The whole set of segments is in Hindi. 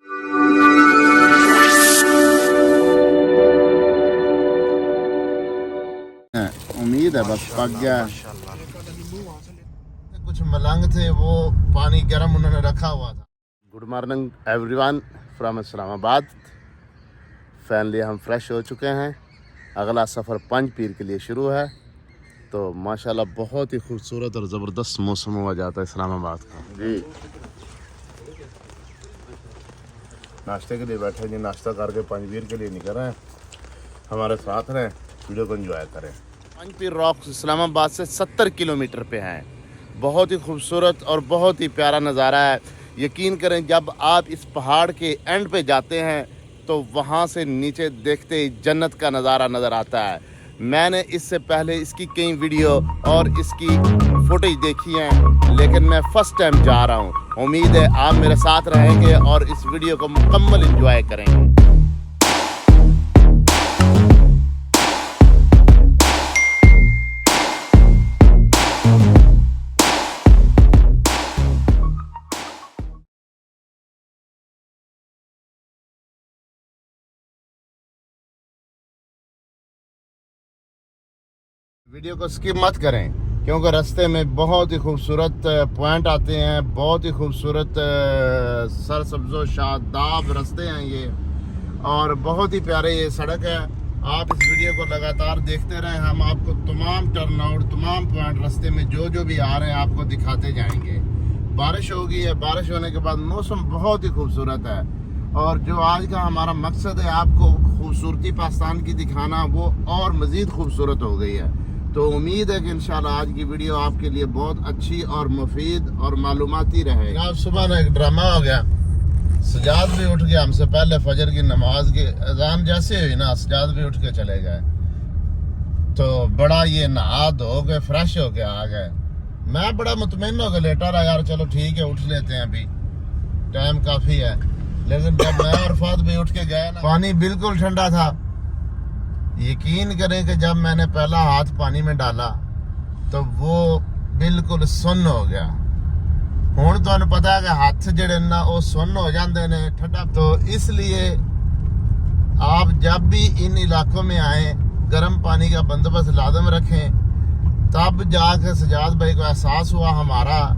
उम्मीद है बस पक गया। कुछ मलंग थे वो पानी गर्म उन्होंने रखा हुआ था। Good morning everyone from Islamabad. Finally हम फ्रेश हो चुके हैं। अगला सफ़र पंज पीर के लिए शुरू है। तो माशाल्लाह बहुत ही खूबसूरत और ज़बरदस्त मौसम हुआ जाता है इस्लामाबाद का जी। नाश्ते के लिए बैठे जी, नाश्ता करके पंज पीर के लिए निकल रहे हैं। हमारे साथ रहें, वीडियो को एंजॉय करें। पंज पीर रॉक्स इस्लामाबाद से 70 किलोमीटर पे हैं। बहुत ही खूबसूरत और बहुत ही प्यारा नज़ारा है। यकीन करें जब आप इस पहाड़ के एंड पे जाते हैं तो वहाँ से नीचे देखते ही जन्नत का नज़ारा नज़र आता है। मैंने इससे पहले इसकी कई वीडियो और इसकी फुटेज देखी हैं, लेकिन मैं फ़र्स्ट टाइम जा रहा हूँ। उम्मीद है आप मेरे साथ रहेंगे और इस वीडियो को मुकम्मल एंजॉय करेंगे। वीडियो को स्किप मत करें क्योंकि रास्ते में बहुत ही खूबसूरत पॉइंट आते हैं। बहुत ही खूबसूरत सरसब्ज़ो शादाब रास्ते हैं ये, और बहुत ही प्यारे ये सड़क है। आप इस वीडियो को लगातार देखते रहें। हम आपको तमाम टर्न आउट, तमाम पॉइंट रास्ते में जो जो भी आ रहे हैं आपको दिखाते जाएंगे। बारिश हो गई है, बारिश होने के बाद मौसम बहुत ही खूबसूरत है। और जो आज का हमारा मकसद है आपको खूबसूरती पाकिस्तान की दिखाना, वो और मज़ीद खूबसूरत हो गई है। तो उम्मीद है कि इंशाल्लाह आज की वीडियो आपके लिए बहुत अच्छी और मुफीद और मालूमाती रहे। आज सुबह ना एक ड्रामा हो गया। सजाद भी उठ गया हमसे पहले, फजर की नमाज की अजान जैसे हुई ना सजाद भी उठ के चले गए। तो बड़ा ये नहा धो के फ्रेश हो के आ गए। मैं बड़ा मुतमईन हो के लेटा रहा, यार चलो ठीक है उठ लेते हैं, अभी टाइम काफ़ी है। लेकिन जब मैं और फाद भी उठ के गए ना, पानी बिल्कुल ठंडा था। यकीन करें कि जब मैंने पहला हाथ पानी में डाला तो वो बिल्कुल सुन्न हो गया। हुण तो पता है कि हाथ जड़े ना वो सुन्न हो जाते हैं ठंडा। तो इसलिए आप जब भी इन इलाकों में आए गर्म पानी का बंदोबस्त लाजम रखें। तब जाके सजाद भाई को एहसास हुआ हमारा,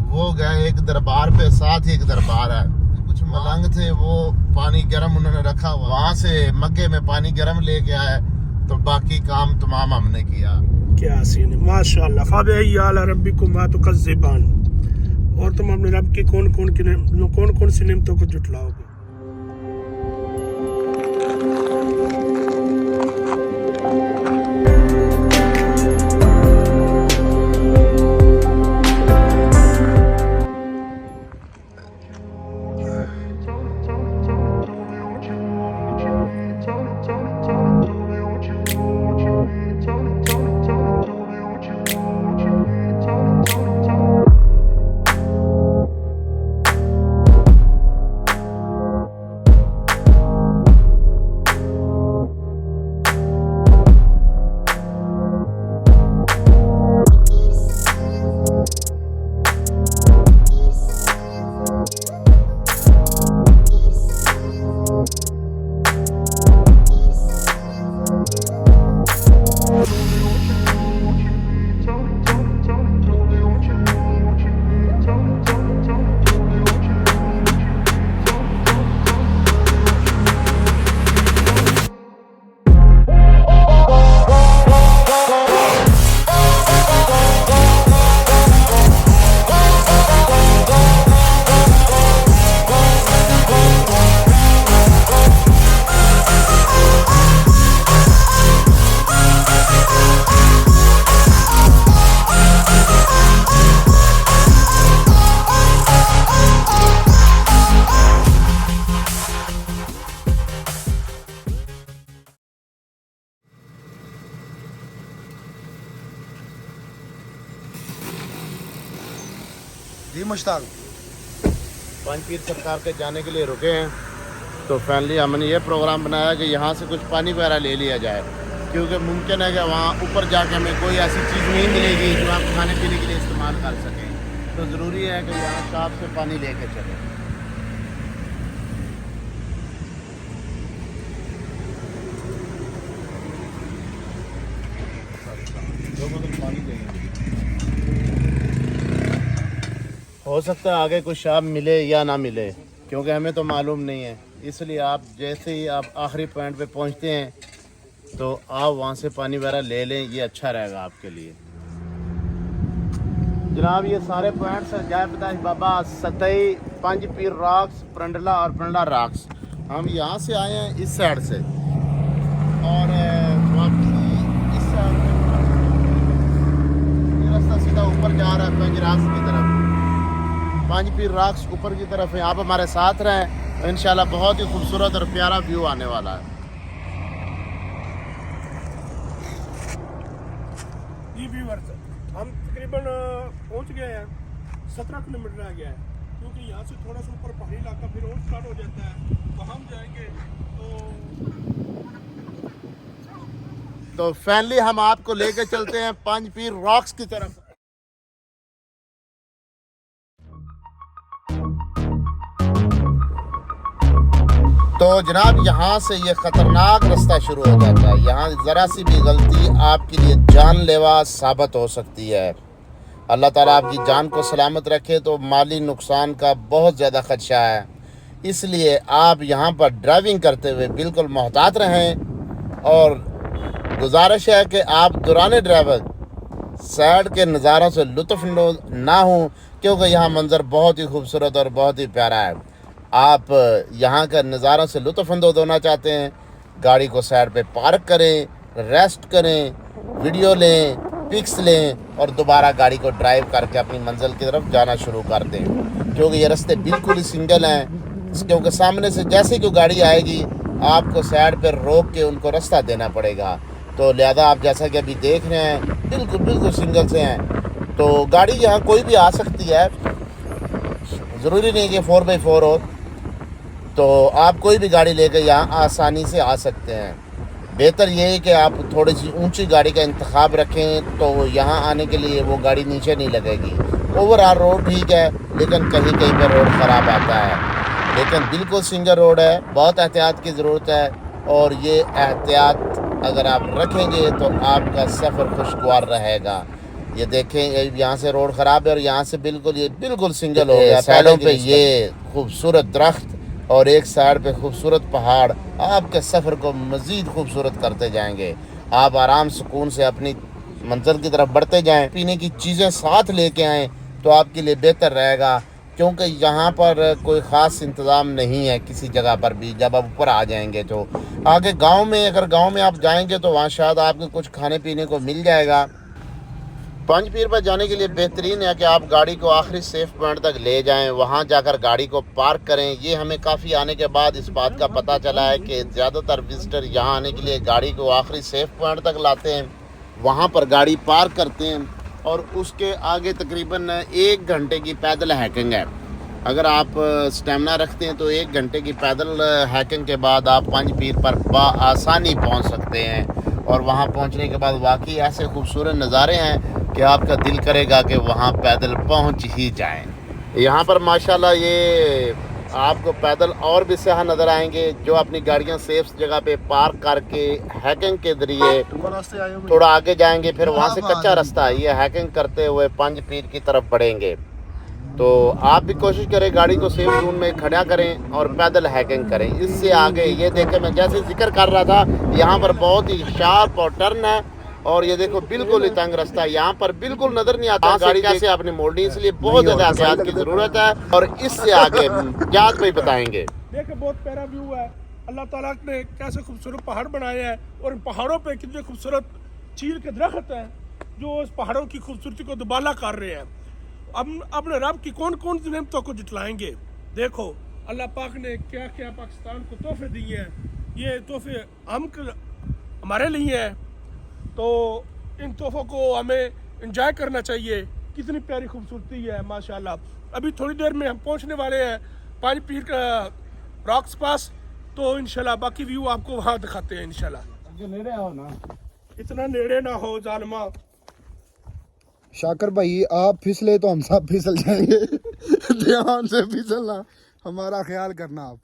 वो गए एक दरबार पे, साथ ही एक दरबार है। कुछ मलंग थे वो पानी गर्म उन्होंने रखा हुआ, वहाँ से मग्गे में पानी गर्म लेके आए। तो बाकी काम तमाम हमने किया। क्या सीन है माशाअल्लाह। फ़बिअय्यि रब्बिकुमा तुकज़्ज़िबान। और तुम अपने रब की कौन कौन सी नेमतों को जुटलाओगे। जी मुश्ताक पंज पीर सरकार के जाने के लिए रुके हैं। तो फाइनली हमने ये प्रोग्राम बनाया कि यहाँ से कुछ पानी वगैरह ले लिया जाए, क्योंकि मुमकिन है कि वहाँ ऊपर जाके हमें कोई ऐसी चीज़ नहीं मिलेगी जो आप खाने पीने के लिए इस्तेमाल कर सकें। तो ज़रूरी है कि यहाँ शॉप से पानी लेके चलें। हो सकता है आगे कुछ शाम मिले या ना मिले, क्योंकि हमें तो मालूम नहीं है। इसलिए आप जैसे ही आप आखिरी पॉइंट पे पहुंचते हैं तो आप वहां से पानी वगैरह ले लें, ये अच्छा रहेगा आपके लिए। जनाब ये सारे पॉइंट्स हैं जय प्रकाश बाबा, सतई, पंज पीर रॉक्स, परंडला और परंडला रॉक्स। हम यहाँ से आए हैं इस साइड से और वापसी इस साइड से। ये रास्ता सीधा ऊपर जा रहा है पंज रॉक्स की तरफ। पंज पीर रॉक्स ऊपर की तरफ है। आप हमारे साथ रहें तो इंशाल्लाह बहुत ही खूबसूरत और प्यारा व्यू आने वाला है। जी व्यूअर्स, हम तकरीबन पहुंच गए हैं। 17 किलोमीटर रह गया है, क्योंकि यहाँ से थोड़ा सा ऊपर पहाड़ी इलाका फिर और स्टार्ट हो जाता है। तो हम जाएंगे तो फाइनली हम आपको लेके चलते हैं पंज पीर रॉक्स की तरफ। तो जनाब यहाँ से ये ख़तरनाक रास्ता शुरू हो जाता है। यहाँ ज़रा सी भी गलती आपके लिए जानलेवा साबित हो सकती है। अल्लाह ताला आपकी जान को सलामत रखे। तो माली नुकसान का बहुत ज़्यादा खदशा है, इसलिए आप यहाँ पर ड्राइविंग करते हुए बिल्कुल मोहतात रहें। और गुजारिश है कि आप दौरान ड्राइवर साइड के नज़ारों से लुत्फ़अंदोज़ ना हों, क्योंकि यहाँ मंज़र बहुत ही खूबसूरत और बहुत ही प्यारा है। आप यहाँ का नज़ारों से लुत्फ़अंदोज़ होना चाहते हैं, गाड़ी को साइड पे पार्क करें, रेस्ट करें, वीडियो लें, पिक्स लें और दोबारा गाड़ी को ड्राइव करके अपनी मंजिल की तरफ जाना शुरू कर दें। क्योंकि ये रास्ते बिल्कुल ही सिंगल हैं, क्योंकि सामने से जैसे कोई गाड़ी आएगी आपको साइड पर रोक के उनको रास्ता देना पड़ेगा। तो लिहाजा आप जैसा कि अभी देख रहे हैं बिल्कुल सिंगल से हैं। तो गाड़ी यहाँ कोई भी आ सकती है, ज़रूरी नहीं कि 4x4 हो। तो आप कोई भी गाड़ी लेकर यहाँ आसानी से आ सकते हैं। बेहतर ये है कि आप थोड़ी सी ऊंची गाड़ी का इंतखाब रखें, तो यहाँ आने के लिए वो गाड़ी नीचे नहीं लगेगी। ओवरऑल रोड ठीक है, लेकिन कहीं कहीं पर रोड ख़राब आता है। लेकिन बिल्कुल सिंगल रोड है, बहुत एहतियात की ज़रूरत है। और ये एहतियात अगर आप रखेंगे तो आपका सफ़र खुशगवार रहेगा। ये देखें, यहाँ से रोड ख़राब है और यहाँ से बिल्कुल सिंगल हो गया। साइडों पे ये खूबसूरत दरख्त और एक साइड पे खूबसूरत पहाड़ आपके सफ़र को मज़ीद खूबसूरत करते जाएंगे। आप आराम सुकून से अपनी मंजिल की तरफ बढ़ते जाएं। पीने की चीज़ें साथ लेके आएँ तो आपके लिए बेहतर रहेगा, क्योंकि यहाँ पर कोई ख़ास इंतज़ाम नहीं है किसी जगह पर भी। जब आप ऊपर आ जाएंगे तो आगे गांव में, अगर गांव में आप जाएंगे तो वहाँ शायद आपको कुछ खाने पीने को मिल जाएगा। पंज पीर पर जाने के लिए बेहतरीन है कि आप गाड़ी को आखिरी सेफ पॉइंट तक ले जाएं, वहां जाकर गाड़ी को पार्क करें। ये हमें काफ़ी आने के बाद इस बात का पता चला है कि ज़्यादातर विजिटर यहां आने के लिए गाड़ी को आखिरी सेफ पॉइंट तक लाते हैं, वहां पर गाड़ी पार्क करते हैं और उसके आगे तकरीबन 1 घंटे की पैदल हैकिंग है। अगर आप स्टेमिना रखते हैं तो 1 घंटे की पैदल हैकिंग के बाद आप पंज पीर पर आसानी पहुँच सकते हैं। और वहाँ पहुँचने के बाद वाकई ऐसे खूबसूरत नज़ारे हैं कि आपका दिल करेगा कि वहाँ पैदल पहुँच ही जाएं। यहाँ पर माशाल्लाह ये आपको पैदल और भी सयाह नज़र आएंगे जो अपनी गाड़ियाँ सेफ जगह पे पार्क करके हैकिंग के ज़रिए थोड़ा आगे जाएंगे। फिर वहाँ से कच्चा रास्ता है, ये हैकिंग करते हुए पंज पीर की तरफ बढ़ेंगे। तो आप भी कोशिश करें गाड़ी को सेफ जोन में खड़ा करें और पैदल हैकिंग करें। इससे आगे ये देखें, मैं जैसे जिक्र कर रहा था, यहाँ पर बहुत ही शार्प और टर्न है और ये देखो बिल्कुल ही तंग रास्ता है। यहाँ पर बिल्कुल नजर नहीं आता गाड़ी कैसे आपने मोड़नी, इसलिए बहुत ज्यादा एहतियात की जरूरत है। और इससे आगे जात भाई बताएंगे। देखिए बहुत प्यारा व्यू है। अल्लाह ताला ने कैसे खूबसूरत पहाड़ बनाए हैं और इन पहाड़ों पे कितने खूबसूरत चील के दरख्त हैं जो इस पहाड़ों की खूबसूरती को दुबाला कर रहे हैं। अब अपने रब की कौन कौन सी नेमतों को जुटलाएंगे। देखो अल्लाह पाक ने क्या क्या पाकिस्तान को तोहफे दिए हैं। ये तोहफे हमारे लिए हैं, तो इन तोहफों को हमें एंजॉय करना चाहिए। कितनी प्यारी खूबसूरती है माशाल्लाह। अभी थोड़ी देर में हम पहुंचने वाले हैं पंज पीर का रॉक्स पास, तो इंशाल्लाह बाकी व्यू आपको वहाँ दिखाते हैं इंशाल्लाह। नेड़े आओ ना, इतना नेड़े ना हो जालिमा। शाकर भाई आप फिसले तो हम सब फिसल जाएंगे। ध्यान से फिसलना, हमारा ख्याल करना आप।